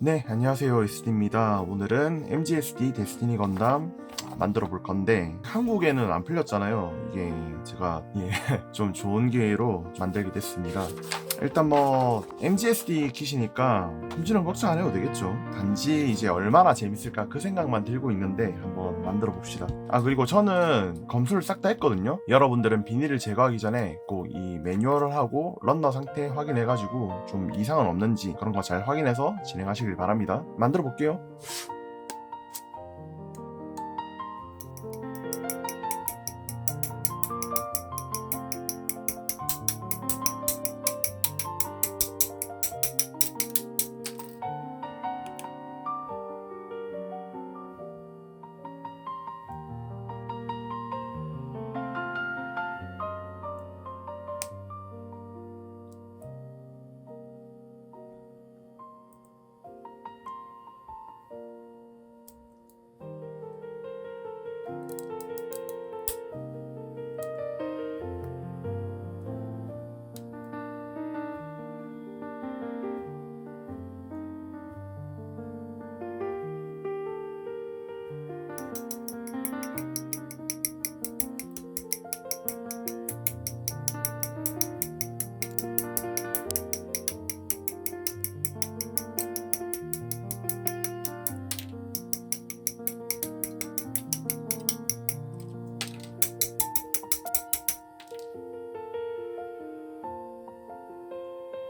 네, 안녕하세요. SD입니다. 오늘은 Mgsd 데스티니 건담 만들어 볼 건데 한국에는 안 풀렸잖아요. 이게 제가 좀 좋은 기회로 만들게 됐습니다. 일단 뭐 Mgsd 킷이니까 품질은 걱정 안 해도 되겠죠. 단지 이제 얼마나 재밌을까 그 생각만 들고 있는데 한번 만들어 봅시다. 아, 그리고 저는 검수를 싹 다 했거든요. 여러분들은 비닐을 제거하기 전에 꼭 이 매뉴얼을 하고 런너 상태 확인해 가지고 좀 이상은 없는지 그런 거 잘 확인해서 진행하시길 바랍니다. 만들어 볼게요.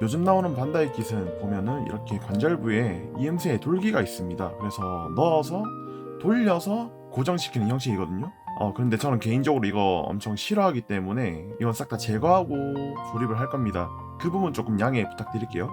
요즘 나오는 반다이 킷은 보면은 이렇게 관절부에 EMC에 돌기가 있습니다. 그래서 넣어서 돌려서 고정시키는 형식이거든요. 그런데 저는 개인적으로 이거 엄청 싫어하기 때문에 이건 싹 다 제거하고 조립을 할 겁니다. 그 부분 조금 양해 부탁드릴게요.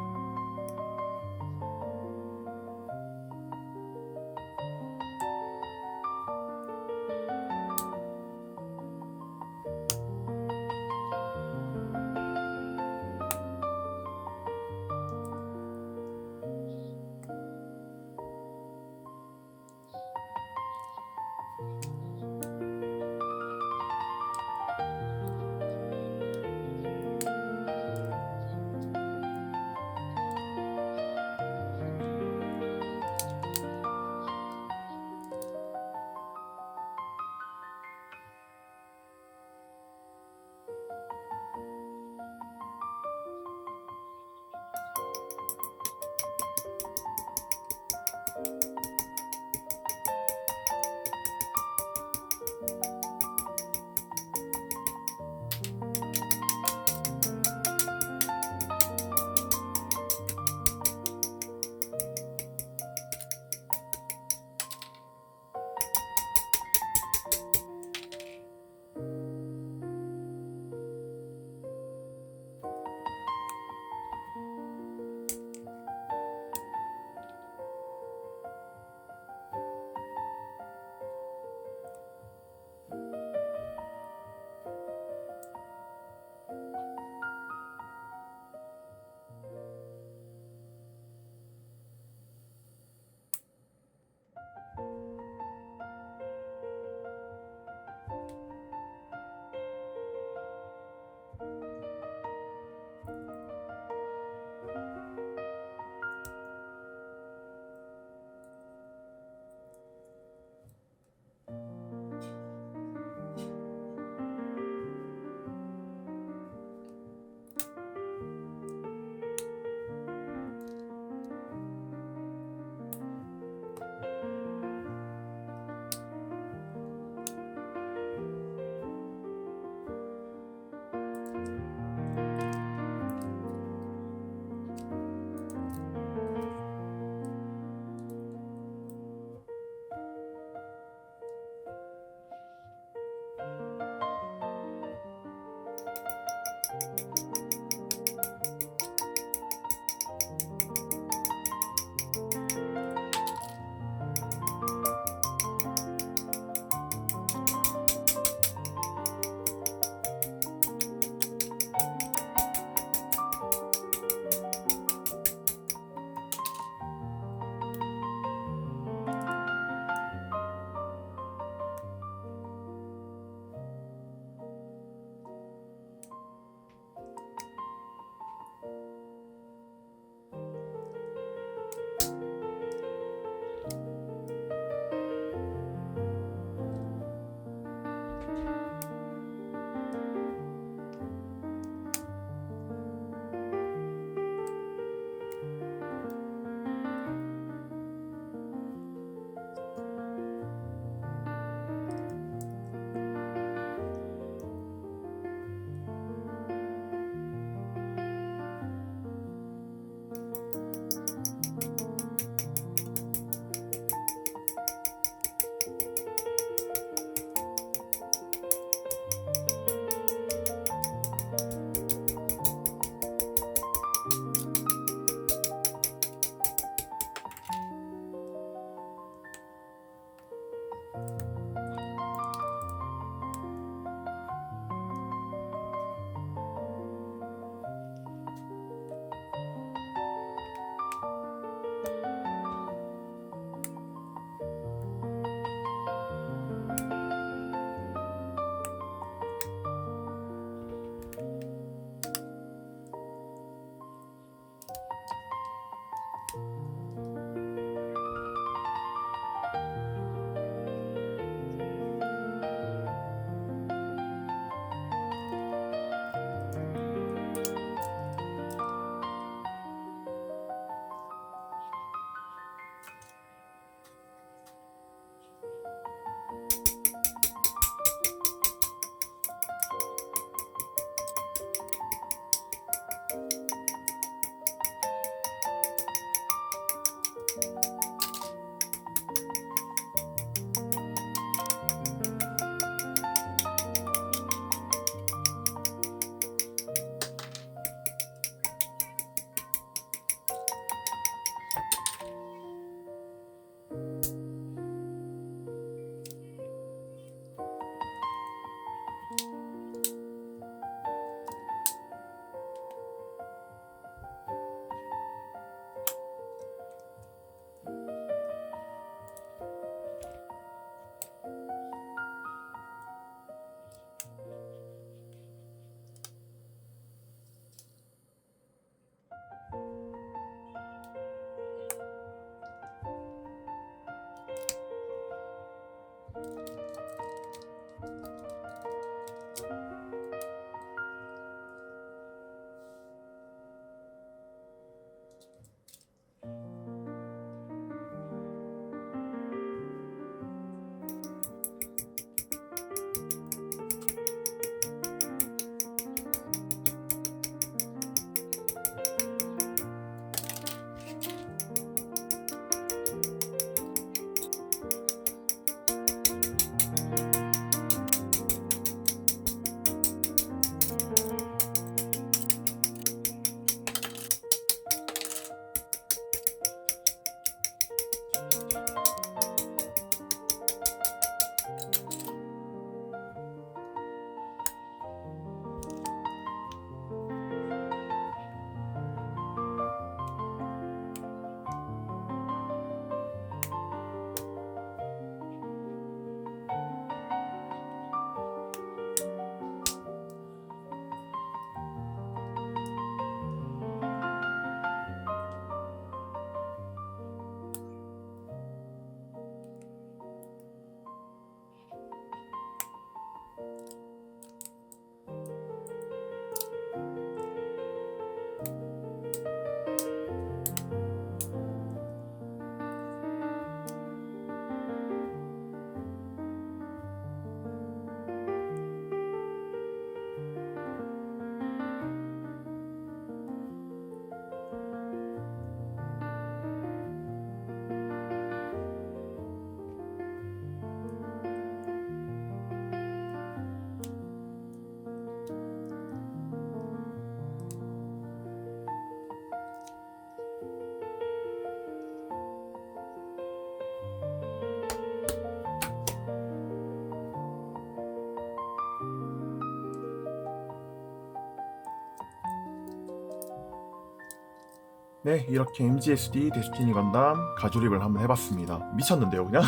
네, 이렇게 Mgsd 데스티니 건담 가조립을 한번 해봤습니다. 미쳤는데요 그냥?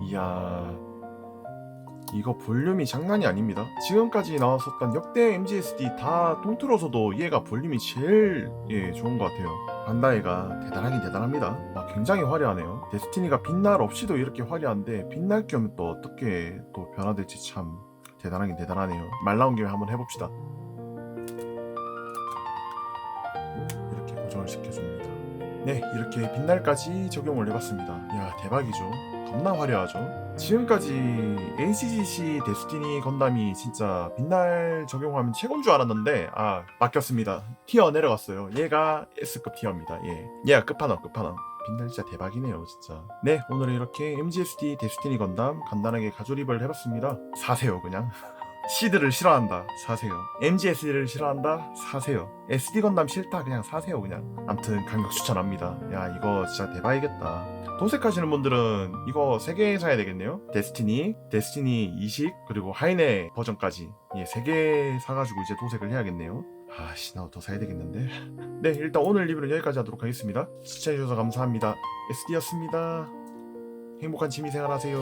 이야, 이거 볼륨이 장난이 아닙니다. 지금까지 나왔었던 역대 Mgsd 다 통틀어서도 얘가 볼륨이 제일 좋은 것 같아요. 반다이가 대단하긴 대단합니다. 굉장히 화려하네요. 데스티니가 빛날 없이도 이렇게 화려한데 빛날 겸 또 어떻게 또 변화될지 참 대단하긴 대단하네요. 말 나온 김에 한번 해봅시다. 이렇게 고정을 시켜줍니다. 네, 이렇게 빛날까지 적용을 해봤습니다. 이야, 대박이죠. 겁나 화려하죠. 지금까지 NCGC 데스티니 건담이 진짜 빛날 적용하면 최고인 줄 알았는데 바뀌었습니다. 티어 내려갔어요. 얘가 S급 티어입니다. 얘가 끝판왕. 빛날 진짜 대박이네요 진짜. 네, 오늘은 이렇게 Mgsd 데스티니 건담 간단하게 가조립을 해봤습니다. 사세요 그냥. 시드를 싫어한다 사세요. MGS를 싫어한다 사세요. SD 건담 싫다 그냥 사세요 그냥. 암튼 강력 추천합니다. 야, 이거 진짜 대박이겠다. 도색하시는 분들은 이거 3개 사야 되겠네요. 데스티니 20, 그리고 하이네 버전까지 3개 사가지고 이제 도색을 해야겠네요. 나도 더 사야 되겠는데. 네, 일단 오늘 리뷰는 여기까지 하도록 하겠습니다. 시청해주셔서 감사합니다. SD였습니다. 행복한 취미생활 하세요.